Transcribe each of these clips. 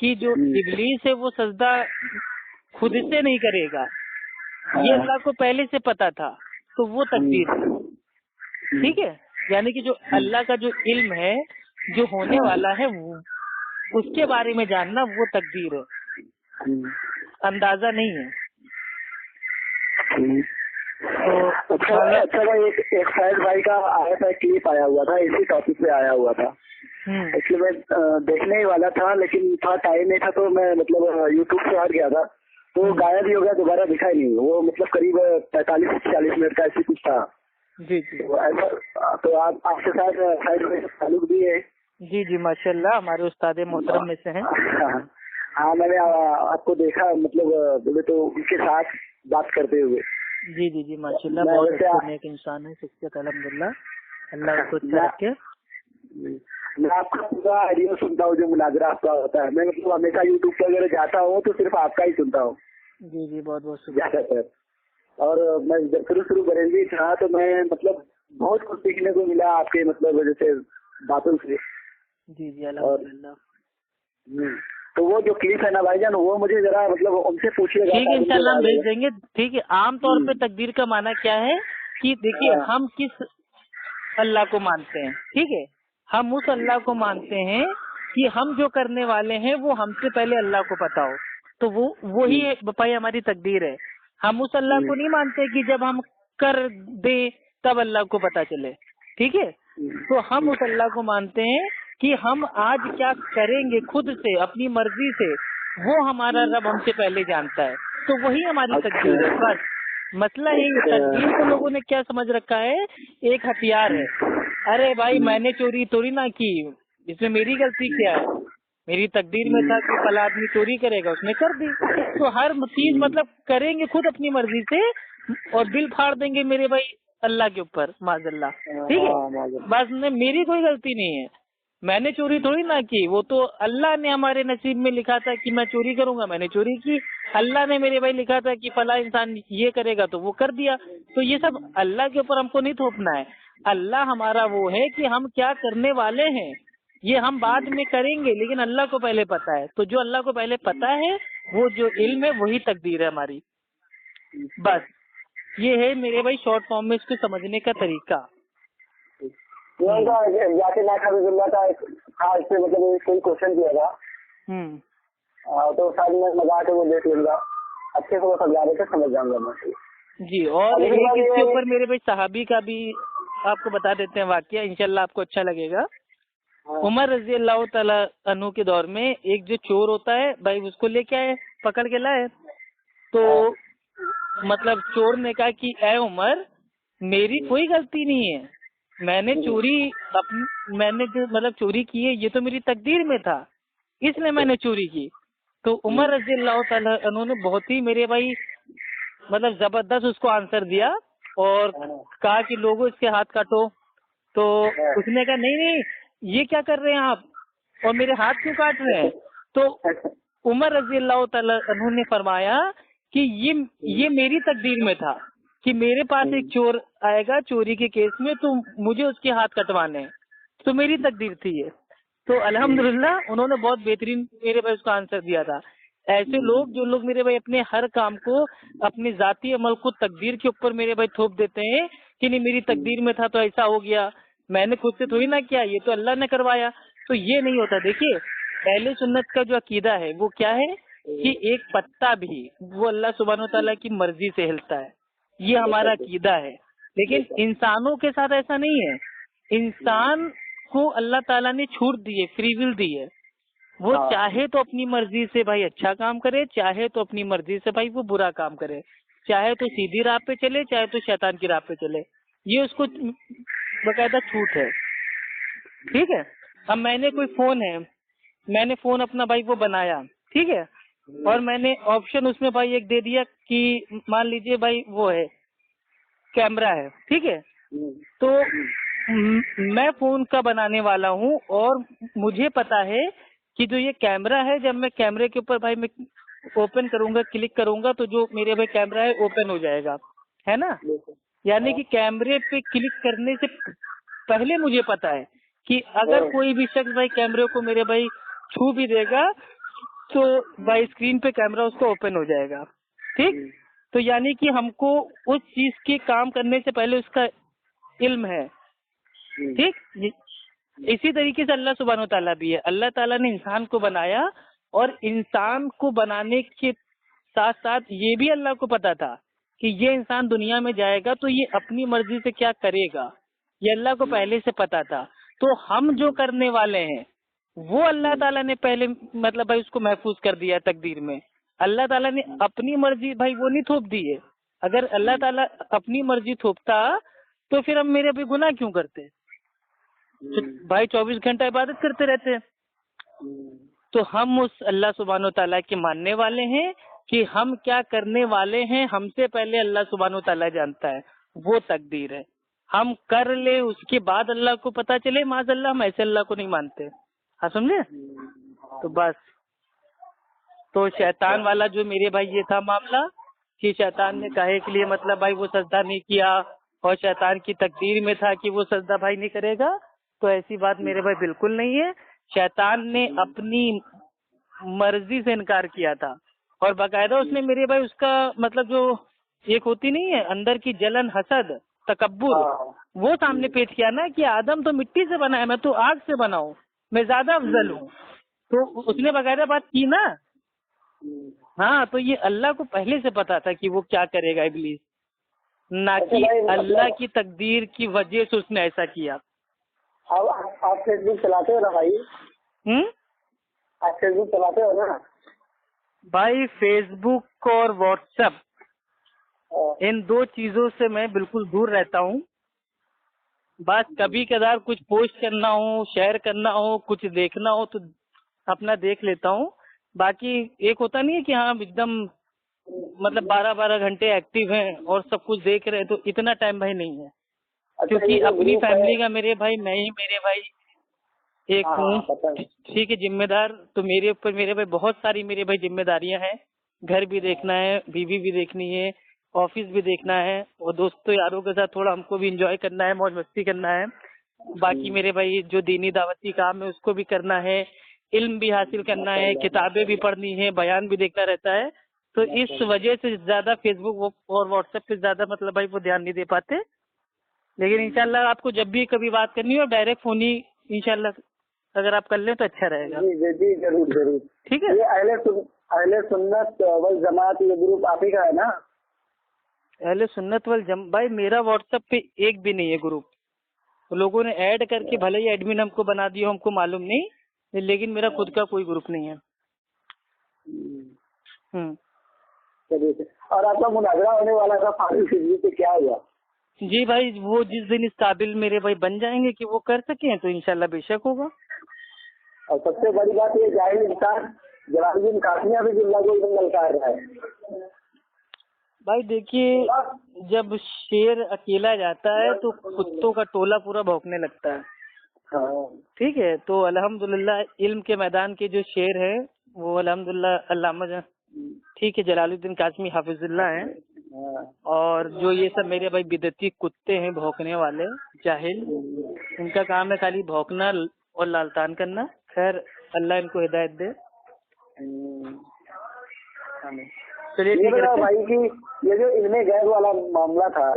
کہ جو ابلیس ہے وہ سجدہ خود سے نہیں کرے گا، یہ اللہ کو پہلے سے پتا تھا، تو وہ تقدیر ہے. ٹھیک ہے، یعنی کہ جو اللہ کا جو علم ہے جو ہونے والا ہے اس کے بارے میں جاننا وہ تقدیر ہے، اندازہ نہیں ہے. اچھا ایک شاید بھائی کا آیا تھا کلپ آیا ہوا تھا، اسی ٹاپک پہ آیا ہوا تھا. ایکچولی میں دیکھنے ہی والا تھا لیکن تھوڑا ٹائم نہیں تھا تو میں مطلب یوٹیوب سے ہٹ گیا تھا، تو وہ غائب ہی ہو گیا، دوبارہ دکھا ہی نہیں. وہ مطلب قریب 45 سے 40 منٹ کا ایسی کچھ تھا. جی تو آپ سے شاید تعلق بھی ہے. جی ماشاء اللہ، ہمارے استاد محترم میں سے ہیں. ہاں میں نے آپ کو دیکھا، مطلب بولے تو ان کے ساتھ بات کرتے ہوئے. جی ماشاء اللہ، بہت اچھا نیک انسان ہے، شخصیت الحمدللہ، اللہ اس کو اچھا رکھے. میں آپ کا پورا آڈیو سنتا ہوں جو مناظرہ آپ کا ہوتا ہے. میں مطلب ہمیشہ یوٹیوب پہ اگر جاتا ہوں تو صرف آپ کا ہی سنتا ہوں. جی بہت بہت شکریہ سر. اور میں جب شروع بریلوی تھا تو میں مطلب بہت کچھ سیکھنے کو ملا آپ کے مطلب جیسے باتوں سے. جی الحمدللہ. تو وہ جو کلپ ہے نا بھائی جان، وہ مجھے ذرا مطلب ان سے پوچھیے گا. ٹھیک ہے، انشاءاللہ ہم بھیج دیں گے. ٹھیک ہے، عام طور پہ تقدیر کا معنی کیا ہے کہ دیکھیے ہم کس اللہ کو مانتے ہیں. ٹھیک ہے، ہم اس اللہ کو مانتے ہیں کہ ہم جو کرنے والے ہیں وہ ہم سے پہلے اللہ کو پتا ہو، تو وہی بھائی ہماری تقدیر ہے. ہم اس اللہ کو نہیں مانتے کہ جب ہم کر دیں تب اللہ کو پتا چلے. ٹھیک ہے، تو ہم اس اللہ کو مانتے ہیں کہ ہم آج کیا کریں گے خود سے اپنی مرضی سے، وہ ہمارا رب ہم سے پہلے جانتا ہے، تو وہی ہماری تقدیر ہے. بس مسئلہ یہ تقدیر کو لوگوں نے کیا سمجھ رکھا ہے، ایک ہتھیار ہے. ارے بھائی میں نے چوری تھوڑی نہ کی، اس میں میری غلطی کیا ہے، میری تقدیر میں تھا کہ فلاں آدمی چوری کرے گا، اس نے کر دی. تو ہر چیز مطلب کریں گے خود اپنی مرضی سے اور بل پھاڑ دیں گے میرے بھائی اللہ کے اوپر معاذ اللہ. ٹھیک ہے، بس میری کوئی غلطی نہیں ہے، میں نے چوری تھوڑی نہ کی، وہ تو اللہ نے ہمارے نصیب میں لکھا تھا کہ میں چوری کروں گا، میں نے چوری کی. اللہ نے میرے بھائی لکھا تھا کہ فلاں انسان یہ کرے گا تو وہ کر دیا. تو یہ سب اللہ کے اوپر ہم کو نہیں تھوپنا ہے. اللہ ہمارا وہ ہے کہ ہم کیا کرنے والے ہیں یہ ہم بعد میں کریں گے، لیکن اللہ کو پہلے پتا ہے. تو جو اللہ کو پہلے پتا ہے وہ جو علم ہے وہی تقدیر ہے ہماری. بس یہ ہے میرے بھائی شارٹ فارم میں اس کو سمجھنے کا طریقہ. مطلب کوئی کوشچن کیا تھا تو شاید میں لگا کے وہ دیکھ لوں گا، اچھے سے وہ سمجھا رہے تھے، سمجھ جاؤں گا میں. جی، اور ایک اس کے اوپر میرے بھائی صحابی کا بھی آپ کو بتا دیتے ہیں واقعہ، انشاءاللہ آپ کو اچھا لگے گا. عمر رضی اللہ تعالیٰ عنہ کے دور میں ایک جو چور ہوتا ہے بھائی، اس کو لے کے آئے، پکڑ کے لائے. تو مطلب چور نے کہا کہ اے عمر میری کوئی غلطی نہیں ہے، میں نے جو مطلب چوری کی ہے یہ تو میری تقدیر میں تھا، اس لیے میں نے چوری کی. تو عمر رضی اللہ تعالیٰ عنہ نے بہت ہی میرے بھائی مطلب زبردست اس کو آنسر دیا اور کہا کہ لوگوں اس کے ہاتھ کاٹو. تو اس نے کہا نہیں یہ کیا کر رہے ہیں آپ اور میرے ہاتھ کیوں کاٹ رہے ہیں. تو عمر رضی اللہ تعالیٰ عنہ نے فرمایا کہ یہ میری تقدیر میں تھا کہ میرے پاس ایک چور آئے گا چوری کے کیس میں تو مجھے اس کے ہاتھ کٹوانے ہیں، تو میری تقدیر تھی یہ. تو الحمدللہ انہوں نے بہت بہترین میرے بھائی اس کا آنسر دیا تھا. ایسے لوگ جو لوگ میرے بھائی اپنے ہر کام کو اپنی ذاتی عمل کو تقدیر کے اوپر میرے بھائی تھوپ دیتے ہیں کہ نہیں میری تقدیر میں تھا تو ایسا ہو گیا، میں نے خود سے تھوڑی نہ کیا، یہ تو اللہ نے کروایا، تو یہ نہیں ہوتا. دیکھیے اہل سنت کا جو عقیدہ ہے وہ کیا ہے کہ ایک پتا بھی وہ اللہ سبحانہ وتعالیٰ کی مرضی سے ہلتا ہے، یہ ہمارا عقیدہ ہے. لیکن انسانوں کے ساتھ ایسا نہیں ہے. انسان کو اللہ تعالیٰ نے چھوٹ دی ہے، فری ول دی ہے، وہ چاہے تو اپنی مرضی سے بھائی اچھا کام کرے، چاہے تو اپنی مرضی سے بھائی وہ برا کام کرے، چاہے تو سیدھی راہ پہ چلے چاہے تو شیطان کی راہ پہ چلے، یہ اس کو باقاعدہ چھوٹ ہے. ٹھیک ہے، اب میں نے کوئی فون ہے، میں نے فون اپنا بھائی وہ بنایا، ٹھیک ہے، اور میں نے آپشن اس میں بھائی ایک دے دیا کہ مان لیجئے بھائی وہ ہے کیمرہ ہے، ٹھیک ہے، تو میں فون کا بنانے والا ہوں اور مجھے پتا ہے کہ جو یہ کیمرہ ہے جب میں کیمرے کے اوپر بھائی میں اوپن کروں گا کلک کروں گا تو جو میرے بھائی کیمرہ ہے اوپن ہو جائے گا، ہے نا. یعنی کہ کیمرے پہ کلک کرنے سے پہلے مجھے پتا ہے کہ اگر کوئی بھی شخص بھائی کیمرے کو میرے بھائی چھو بھی دے گا تو بائی اسکرین پہ کیمرہ اس کا اوپن ہو جائے گا. ٹھیک, تو یعنی کہ ہم کو اس چیز کے کام کرنے سے پہلے اس کا علم ہے. ٹھیک, اسی طریقے سے اللہ سبحانہ و تعالیٰ بھی ہے. اللہ تعالیٰ نے انسان کو بنایا اور انسان کو بنانے کے ساتھ ساتھ یہ بھی اللہ کو پتا تھا کہ یہ انسان دنیا میں جائے گا تو یہ اپنی مرضی سے کیا کرے گا, یہ اللہ کو پہلے سے پتا تھا. تو ہم جو کرنے والے ہیں وہ اللہ تعالیٰ نے پہلے مطلب بھائی اس کو محفوظ کر دیا تقدیر میں. اللہ تعالیٰ نے اپنی مرضی بھائی وہ نہیں تھوپ دی ہے. اگر اللہ تعالیٰ اپنی مرضی تھوپتا تو پھر ہم میرے بھی گناہ کیوں کرتے بھائی؟ 24 گھنٹہ عبادت کرتے رہتے. تو ہم اس اللہ سبحانہ و تعالیٰ کے ماننے والے ہیں کہ ہم کیا کرنے والے ہیں ہم سے پہلے اللہ سبحانہ و تعالیٰ جانتا ہے. وہ تقدیر ہے, ہم کر لیں اس کے بعد اللہ کو پتا چلے معاذ اللہ, ہم ایسے اللہ کو نہیں مانتے. ہاں سمجھے؟ تو بس تو شیطان والا جو میرے بھائی یہ تھا معاملہ کہ شیطان نے کہے کے لیے مطلب بھائی وہ سجدہ نہیں کیا اور شیطان کی تقدیر میں تھا کہ وہ سجدہ بھائی نہیں کرے گا, تو ایسی بات میرے بھائی بالکل نہیں ہے. شیطان نے اپنی مرضی سے انکار کیا تھا اور باقاعدہ اس نے میرے بھائی اس کا مطلب جو ایک ہوتی نہیں ہے اندر کی جلن, حسد, تکبر, وہ سامنے پیش کیا نا کہ آدم تو مٹی سے بنا ہے, میں تو آگ سے بنا ہوں, میں زیادہ افضل ہوں. تو اس نے باقاعدہ بات کی نا. ہاں, تو یہ اللہ کو پہلے سے پتا تھا کہ وہ کیا کرے گا ابلیس, نہ کہ اللہ کی تقدیر کی وجہ سے اس نے ایسا کیا. آپ فیس بک چلاتے ہو نا بھائی؟ آپ فیس بک چلاتے ہو نا بھائی؟ فیس بک اور واٹس ایپ ان دو چیزوں سے میں بالکل دور رہتا ہوں. بس کبھی کبھار کچھ پوسٹ کرنا ہو, شیئر کرنا ہو, کچھ دیکھنا ہو تو اپنا دیکھ لیتا ہوں. باقی ایک ہوتا نہیں ہے کہ ہاں ایک دم مطلب 12 گھنٹے ایکٹیو ہیں اور سب کچھ دیکھ رہے ہیں, تو اتنا ٹائم بھائی نہیں ہے. کیونکہ اپنی فیملی کا میرے بھائی میں ہی میرے بھائی ایک ہوں. ٹھیک ہے, ذمہ دار تو میرے اوپر میرے بھائی بہت ساری میرے بھائی ذمہ داریاں ہیں. گھر بھی دیکھنا ہے, بیوی بھی دیکھنی ہے, آفس بھی دیکھنا ہے, اور دوستوں یاروں کے ساتھ تھوڑا ہم کو بھی انجوائے کرنا ہے, موج مستی کرنا ہے. باقی میرے بھائی جو دینی دعوتی کام ہے اس کو بھی کرنا ہے, علم بھی حاصل کرنا ہے, کتابیں بھی پڑھنی ہے, بیان بھی دیکھنا رہتا ہے. تو اس وجہ سے زیادہ فیس بک اور واٹس ایپ پہ زیادہ مطلب بھائی وہ دھیان نہیں دے پاتے. لیکن انشاءاللہ آپ کو جب بھی کبھی بات کرنی ہو ڈائریکٹ فون ہی انشاءاللہ اگر آپ کر لیں تو اچھا رہے گا. جی ضرور ضرور. ٹھیک ہے. یہ اہل سنت والجماعت یہ گروپ آپ ہی کا ہے نا؟ اہل سنت بھائی میرا واٹس ایپ پہ ایک بھی نہیں ہے گروپ. لوگوں نے ایڈ کر کے بھلے ہی ایڈمن ہم کو بنا دیا, ہم کو معلوم نہیں, لیکن میرا خود کا کوئی گروپ نہیں ہے. چلیے. اور آپ کا مناظرہ ہونے والا تھا فاروق رضوی سے, کیا ہوا؟ جی بھائی وہ جس دن اس قابل میرے بھائی بن جائیں گے کہ وہ کر سکیں تو انشاءاللہ بے شک ہوگا. اور سب سے بڑی بات یہ جاہل انسان جلال الدین قاسمیہ بھی اللہ کو ایک للکار رہا ہے. بھائی دیکھیے, جب شیر اکیلا جاتا ہے تو کتوں کا ٹولہ پورا بھونکنے لگتا ہے. ٹھیک ہے, تو الحمدللہ علم کے میدان کے جو شیر ہیں وہ الحمدللہ علامہ ٹھیک ہے جلال الدین قاسمی حافظ اللہ ہیں. اور جو یہ سب میرے بھائی بدعتی کتے ہیں بھونکنے والے جاہل, ان کا کام ہے خالی بھونکنا اور لالتان کرنا. خیر اللہ ان کو ہدایت دے. چلیے بھائی کی یہ جو علم غیب والا معاملہ تھا,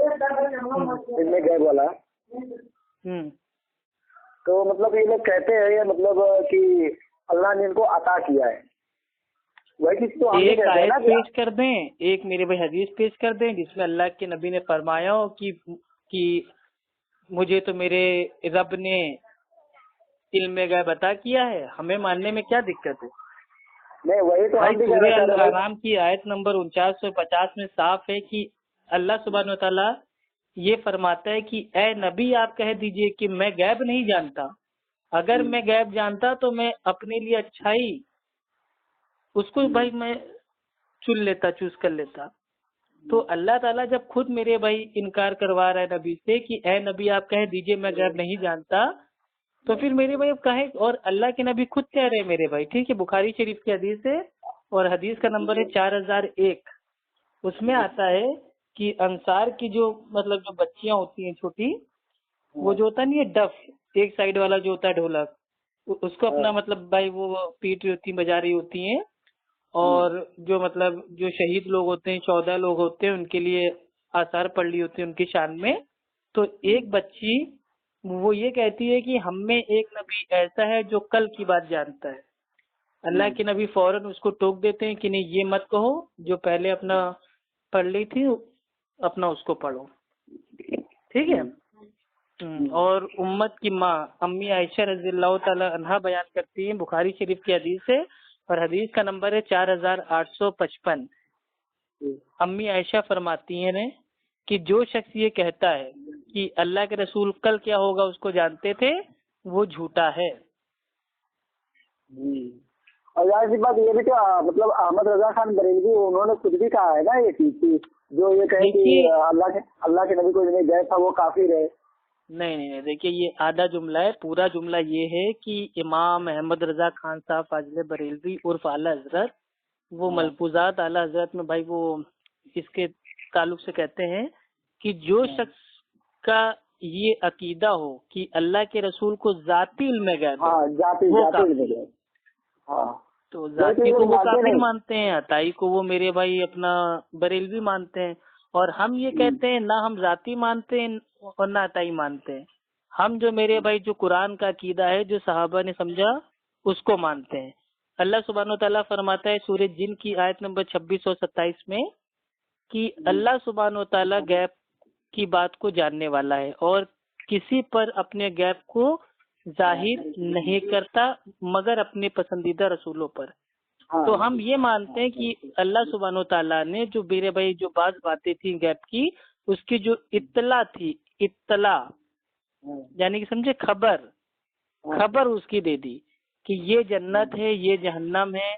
علم غیب والا, تو مطلب یہ لوگ کہتے ہیں مطلب کہ اللہ نے ان کو عطا کیا ہے. ایک آیت پیش کر دیں, ایک میرے بھائی حدیث پیش کر دیں جس میں اللہ کے نبی نے فرمایا ہو کہ مجھے تو میرے رب نے علم غیب عطا کیا ہے, ہمیں ماننے میں کیا دقت ہے؟ نہیں وہی تو سورہ الانعام کی آیت نمبر 4950 میں صاف ہے کہ اللہ سبحانہ و تعالیٰ یہ فرماتا ہے کہ اے نبی آپ کہہ دیجئے کہ میں غیب نہیں جانتا, اگر میں غیب جانتا تو میں اپنے لیے اچھائی اس کو بھائی میں چوز کر لیتا. تو اللہ تعالیٰ جب خود میرے بھائی انکار کروا رہا ہے نبی سے کہ اے نبی آپ کہہ دیجئے میں غیب نہیں جانتا, تو پھر میرے بھائی اب کہے, اور اللہ کے نبی خود کہہ رہے میرے بھائی, ٹھیک ہے بخاری شریف کی حدیث ہے اور حدیث کا نمبر ہے 4001. اس میں آتا ہے کہ انصار کی جو مطلب جو بچیاں ہوتی ہیں چھوٹی, وہ جو ہوتا نہیں ہے ڈف ایک سائیڈ والا جو ہوتا ہے ڈھولک, اس کو اپنا مطلب بھائی وہ پیٹ رہی ہوتی ہیں, بجا رہی ہوتی ہیں, اور جو مطلب جو شہید لوگ ہوتے ہیں 14 لوگ ہوتے ہیں ان کے لیے آثار پڑھ لی ہوتی ہیں ان کی شان میں. تو ایک بچی وہ یہ کہتی ہے کہ ہم میں ایک نبی ایسا ہے جو کل کی بات جانتا ہے. اللہ کے نبی فوراً اس کو ٹوک دیتے ہیں کہ نہیں یہ مت کہو، جو پہلے اپنا پڑھ لی تھی اپنا اس کو پڑھو. ٹھیک ہے. اور امت کی ماں امی عائشہ رضی اللہ تعالی عنہا بیان کرتی ہیں بخاری شریف کی حدیث ہے، اور حدیث کا نمبر ہے 4855. امی عائشہ فرماتی ہیں کہ جو شخص یہ کہتا ہے کہ اللہ کے رسول کل کیا ہوگا اس کو جانتے تھے، وہ جھوٹا ہے. اور ظاہر سی بات یہ بھی کہ مطلب احمد رضا خان بریلوی انہوں نے خود بھی کہا ہے نا یہ چیز کہ جو یہ کہے کہ اللہ کے نبی کو جنہیں گئے تھا وہ کافر ہے. نہیں دیکھیے یہ آدھا جملہ ہے، پورا جملہ یہ ہے کہ امام احمد رضا خان صاحب فاضل بریلوی عرف اعلیٰ حضرت وہ ملفوظات اعلیٰ حضرت میں بھائی وہ اس کے تعلق سے کہتے ہیں کہ جو شخص کا یہ عقیدہ ہو کہ اللہ کے رسول کو ذاتی علم غیب ہے تو ذاتی کو وہ کافر مانتے ہیں، عطائی کو وہ میرے بھائی اپنا بریلوی مانتے ہیں. اور ہم یہ کہتے ہیں نہ ہم ذاتی مانتے ہیں اور نہ عطائی مانتے ہیں. ہم جو میرے بھائی جو قرآن کا عقیدہ ہے جو صحابہ نے سمجھا اس کو مانتے ہیں. اللہ سبحانہ و تعالیٰ فرماتا ہے سورہ جن کی آیت نمبر 26 اور 27 میں کہ اللہ سبحانہ و تعالیٰ غیب کی بات کو جاننے والا ہے اور کسی پر اپنے غیب کو ظاہر نہیں کرتا مگر اپنے پسندیدہ رسولوں پر. تو ہم یہ مانتے ہیں کہ اللہ سبحانہ و تعالیٰ نے جو میرے بھائی جو بعض باتیں تھیں غیب کی اس کی جو اطلاع تھی، اطلاع یعنی کہ سمجھے خبر اس کی دے دی کہ یہ جنت ہے یہ جہنم ہے،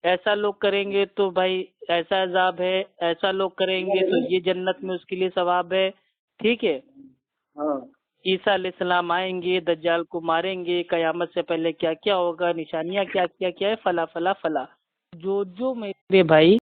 ایسا لوگ کریں گے تو بھائی ایسا عذاب ہے، ایسا لوگ کریں گے تو یہ جنت میں اس کے لیے ثواب ہے. ٹھیک ہے. عیسیٰ علیہ السلام آئیں گے، دجال کو ماریں گے، قیامت سے پہلے کیا کیا ہوگا، نشانیاں کیا کیا ہے، فلا فلا فلا. جو میرے بھائی